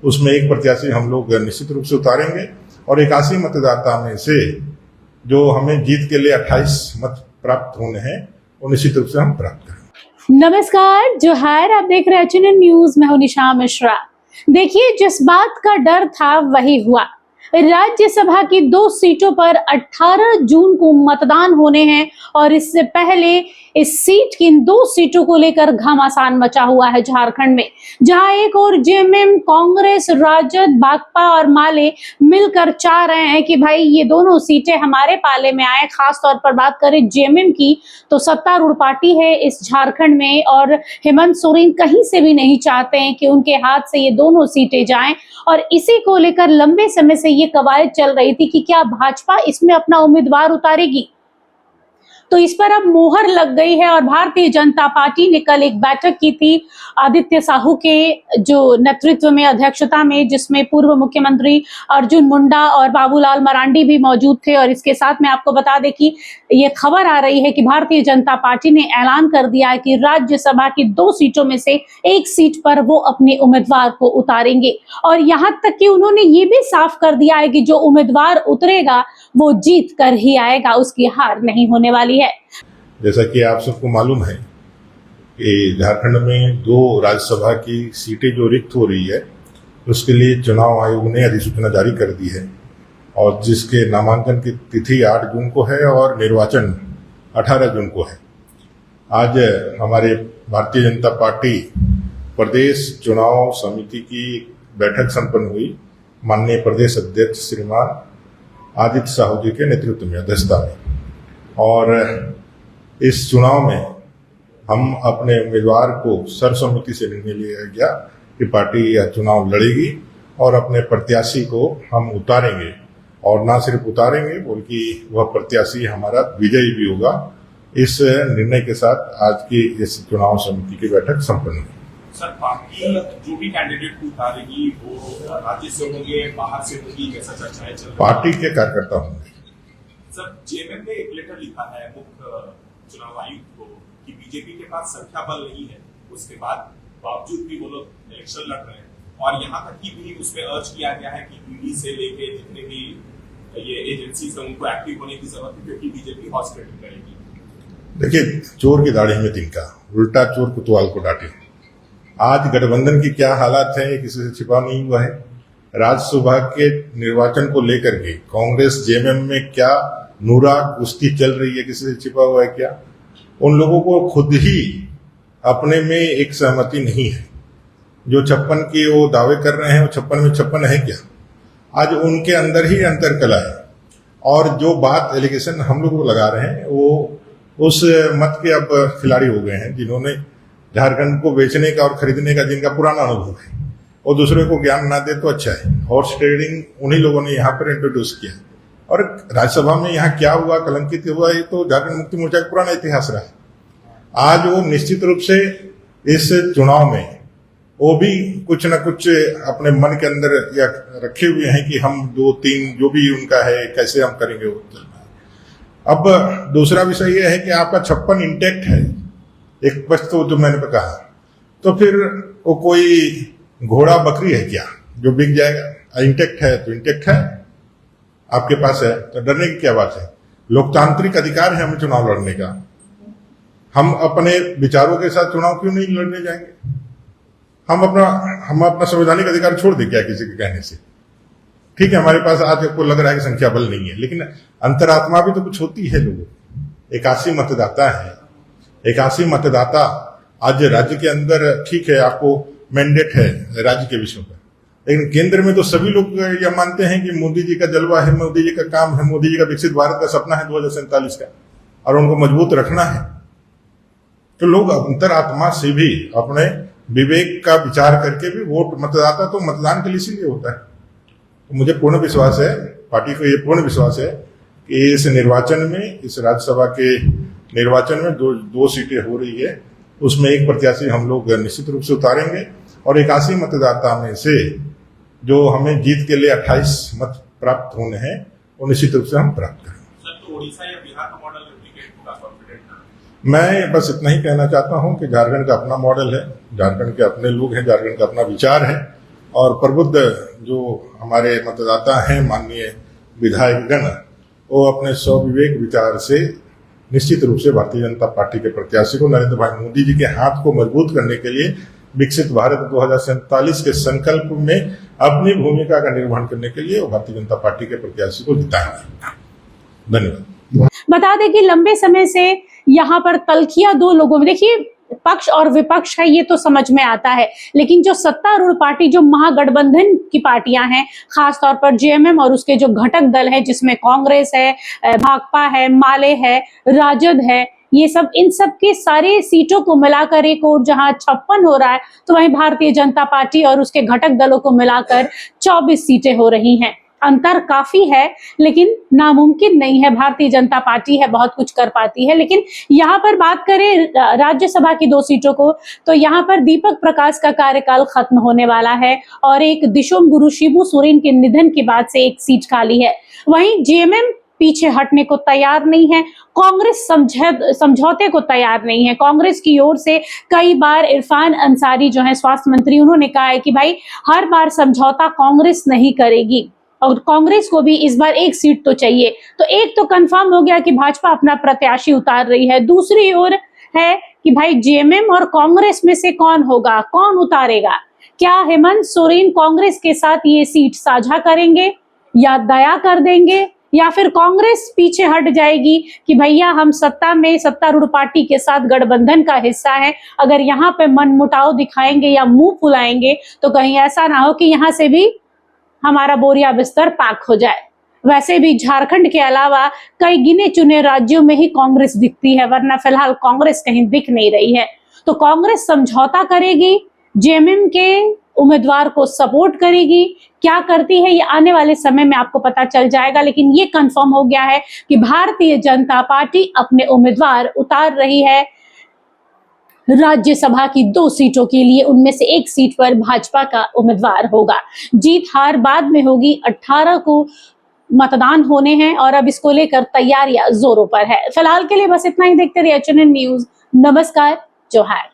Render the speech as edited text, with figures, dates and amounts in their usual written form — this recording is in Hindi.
उसमें एक प्रत्याशी हम लोग निश्चित रूप से उतारेंगे और 81 मतदाता में से जो हमें जीत के लिए 28 मत प्राप्त होने हैं वो निश्चित रूप से हम प्राप्त करेंगे। नमस्कार, जोहार। आप देख रहे हैं एचएनएन न्यूज में हूं निशा मिश्रा। देखिए, जिस बात का डर था वही हुआ। राज्यसभा की 2 सीटों पर 18 जून को मतदान होने हैं और इससे पहले इस सीट की इन 2 सीटों को लेकर घमासान मचा हुआ है झारखंड में, जहां एक और जेएमएम, कांग्रेस, राजद, भाकपा और माले मिलकर चाह रहे हैं कि भाई ये दोनों सीटें हमारे पाले में आए। खास तौर पर बात करें जेएमएम की तो सत्तारूढ़ पार्टी है इस झारखंड में और हेमंत सोरेन कहीं से भी नहीं चाहते हैं कि उनके हाथ से ये दोनों सीटें जाएं और इसी को लेकर लंबे समय से ये कवायद चल रही थी कि क्या भाजपा इसमें अपना उम्मीदवार उतारेगी। तो इस पर अब मोहर लग गई है और भारतीय जनता पार्टी ने कल एक बैठक की थी आदित्य साहू के जो नेतृत्व में, अध्यक्षता में, जिसमें पूर्व मुख्यमंत्री अर्जुन मुंडा और बाबूलाल मरांडी भी मौजूद थे। और इसके साथ में आपको बता दें कि ये खबर आ रही है कि भारतीय जनता पार्टी ने ऐलान कर दिया है कि राज्यसभा की 2 सीटों में से 1 सीट पर वो अपने उम्मीदवार को उतारेंगे। और यहाँ तक कि उन्होंने ये भी साफ कर दिया है कि जो उम्मीदवार उतरेगा वो जीत कर ही आएगा, उसकी हार नहीं होने वाली है। जैसा कि आप सबको मालूम है कि झारखंड में 2 राज्यसभा की सीटें जो रिक्त हो रही है उसके लिए चुनाव आयोग ने अधिसूचना जारी कर दी है और जिसके नामांकन की तिथि 8 जून को है और निर्वाचन 18 जून को है। आज हमारे भारतीय जनता पार्टी प्रदेश चुनाव समिति की बैठक संपन्न हुई। माननीय प्रदेश अध्यक्ष श्रीमान आदित्य साहू जी के नेतृत्व में, अध्यक्षता में, और इस चुनाव में हम अपने उम्मीदवार को सर्वसम्मति से निर्णय लिया गया कि पार्टी यह चुनाव लड़ेगी और अपने प्रत्याशी को हम उतारेंगे और ना सिर्फ उतारेंगे बल्कि वह प्रत्याशी हमारा विजयी भी होगा। इस निर्णय के साथ आज की इस चुनाव समिति की बैठक संपन्न हुई। सर, पार्टी जो भी कैंडिडेट को उतारेगी वो राज्य से होंगे, बाहर से होंगी, कैसा चर्चाएं चल रही है? पार्टी के कार्यकर्ता होंगे। सर, जेएमएम ने एक लेटर लिखा है मुख्य चुनाव आयुक्त को कि बीजेपी के पास संख्या बल नहीं है, उसके बावजूद भी वो लोग इलेक्शन लड़ रहे हैं और यहाँ तक कि भी उसमें अर्ज किया गया है कि ईडी से लेके जितने भी ये एजेंसी है उनको एक्टिव होने की जरूरत है क्योंकि बीजेपी हॉर्स ट्रेडिंग करेगी। देखिए, चोर की दाढ़ी में तिनका, उल्टा चोर कोतवाल को डांटे। आज गठबंधन की क्या हालात है किसी से छिपा नहीं हुआ है। राज्यसभा के निर्वाचन को लेकर के कांग्रेस जेएमएम में क्या नूरा कुश्ती चल रही है, किसी से छिपा हुआ है क्या? उन लोगों को खुद ही अपने में एक सहमति नहीं है। जो 56 की वो दावे कर रहे हैं वो 56 में 56 है क्या? आज उनके अंदर ही अंतर कला है और जो बात एलिगेशन हम लोग लगा रहे हैं वो उस मत के अब खिलाड़ी हो गए हैं जिन्होंने झारखंड को बेचने का और खरीदने का जिनका पुराना अनुभव है और दूसरे को ज्ञान ना दे तो अच्छा है। हॉर्स ट्रेडिंग उन्हीं लोगों ने यहाँ पर इंट्रोड्यूस किया और राज्यसभा में यहाँ क्या हुआ, कलंकित हुआ, ये तो झारखंड मुक्ति मोर्चा का पुराना इतिहास रहा है। आज वो निश्चित रूप से इस चुनाव में वो भी कुछ न कुछ अपने मन के अंदर या रखे हुए हैं कि हम 2-3 जो भी उनका है कैसे हम करेंगे वो चलना है। अब दूसरा विषय यह है कि आपका 56 इंटैक्ट है, एक बस तो जो मैंने कहा, तो फिर वो कोई घोड़ा बकरी है क्या जो बिक जाएगा? इंटैक्ट है तो इंटैक्ट है, आपके पास है तो डरने की क्या बात है? लोकतांत्रिक अधिकार है हमें चुनाव लड़ने का। हम अपने विचारों के साथ चुनाव क्यों नहीं लड़ने जाएंगे? हम अपना संवैधानिक अधिकार छोड़ दे क्या किसी के कहने से? ठीक है, हमारे पास आज आपको लग रहा है कि संख्या बल नहीं है, लेकिन अंतरात्मा भी तो कुछ होती है लोगों। 81 मतदाता है, 81 मतदाता आज राज्य के अंदर, ठीक है आपको मैंडेट है राज्य के विषयों पर, लेकिन केंद्र में तो सभी लोग यह मानते हैं कि मोदी जी का जलवा है, मोदी जी का काम है, मोदी जी का विकसित भारत का सपना है 2047 का और उनको मजबूत रखना है। तो लोग अंतरात्मा से भी अपने विवेक का विचार करके भी वोट, मतदाता तो मतदान के लिए इसीलिए होता है। तो मुझे पूर्ण विश्वास है, पार्टी को ये पूर्ण विश्वास है कि इस निर्वाचन में, इस राज्यसभा के निर्वाचन में 2 सीटें हो रही है, उसमें एक प्रत्याशी हम लोग निश्चित रूप से उतारेंगे और 81 मतदाता में से जो हमें जीत के लिए 28 मत प्राप्त होने हैं वो निश्चित रूप से हम प्राप्त करेंगे। सर, तो ओडिशा या बिहार का मॉडल रेप्लिकेट होगा कॉन्फिडेंट? मैं बस इतना ही कहना चाहता हूं कि झारखंड का अपना मॉडल है, झारखंड के अपने लोग हैं, झारखंड का अपना विचार है और प्रबुद्ध जो हमारे मतदाता हैं, माननीय विधायकगण, वो अपने स्वविवेक विचार से निश्चित रूप से भारतीय जनता पार्टी के प्रत्याशी को, नरेंद्र भाई मोदी जी के हाथ को मजबूत करने के लिए, विकसित भारत 2047 के संकल्प में अपनी भूमिका का निर्वहन करने के लिए वो भारतीय जनता पार्टी के प्रत्याशी को जिताएंगे। धन्यवाद। बता दें कि लंबे समय से यहाँ पर तल्खियां दो लोगों में, देखिए पक्ष और विपक्ष है ये तो समझ में आता है, लेकिन जो सत्तारूढ़ पार्टी, जो महागठबंधन की पार्टियां हैं, खासतौर पर जेएमएम और उसके जो घटक दल है जिसमें कांग्रेस है, भाकपा है, माले है, राजद है, ये सब, इन सब के सारे सीटों को मिलाकर एक और जहां 56 हो रहा है, तो वहीं भारतीय जनता पार्टी और उसके घटक दलों को मिलाकर 24 सीटें हो रही हैं। अंतर काफी है, लेकिन नामुमकिन नहीं है। भारतीय जनता पार्टी है, बहुत कुछ कर पाती है। लेकिन यहाँ पर बात करें राज्यसभा की 2 सीटों को, तो यहाँ पर दीपक प्रकाश का कार्यकाल खत्म होने वाला है और एक दिशोम गुरु शिबू सोरेन के निधन के बाद से एक सीट खाली है। वहीं जेएमएम पीछे हटने को तैयार नहीं है, कांग्रेस समझौते को तैयार नहीं है। कांग्रेस की ओर से कई बार इरफान अंसारी जो है स्वास्थ्य मंत्री, उन्होंने कहा है कि भाई हर बार समझौता कांग्रेस नहीं करेगी और कांग्रेस को भी इस बार एक सीट तो चाहिए। तो एक तो कंफर्म हो गया कि भाजपा अपना प्रत्याशी उतार रही है, दूसरी ओर है कि भाई जेएमएम और कांग्रेस में से कौन होगा, कौन उतारेगा? क्या हेमंत सोरेन कांग्रेस के साथ ये सीट साझा करेंगे या दया कर देंगे, या फिर कांग्रेस पीछे हट जाएगी कि भैया हम सत्ता में सत्तारूढ़ पार्टी के साथ गठबंधन का हिस्सा है, अगर यहाँ पे मनमुटाव दिखाएंगे या मुंह फुलाएंगे तो कहीं ऐसा ना हो कि यहाँ से भी हमारा बोरिया बिस्तर पाक हो जाए। वैसे भी झारखंड के अलावा कई गिने चुने राज्यों में ही कांग्रेस दिखती है, वरना फिलहाल कांग्रेस कहीं दिख नहीं रही है। तो कांग्रेस समझौता करेगी, जेएमएम के उम्मीदवार को सपोर्ट करेगी, क्या करती है ये आने वाले समय में आपको पता चल जाएगा। लेकिन ये कंफर्म हो गया है कि भारतीय जनता पार्टी अपने उम्मीदवार उतार रही है राज्यसभा की 2 सीटों के लिए। उनमें से एक सीट पर भाजपा का उम्मीदवार होगा। जीत हार बाद में होगी, 18 को मतदान होने हैं और अब इसको लेकर तैयारियां जोरों पर है। फिलहाल के लिए बस इतना ही। देखते रहिए एचएनएन न्यूज। नमस्कार, जोहार।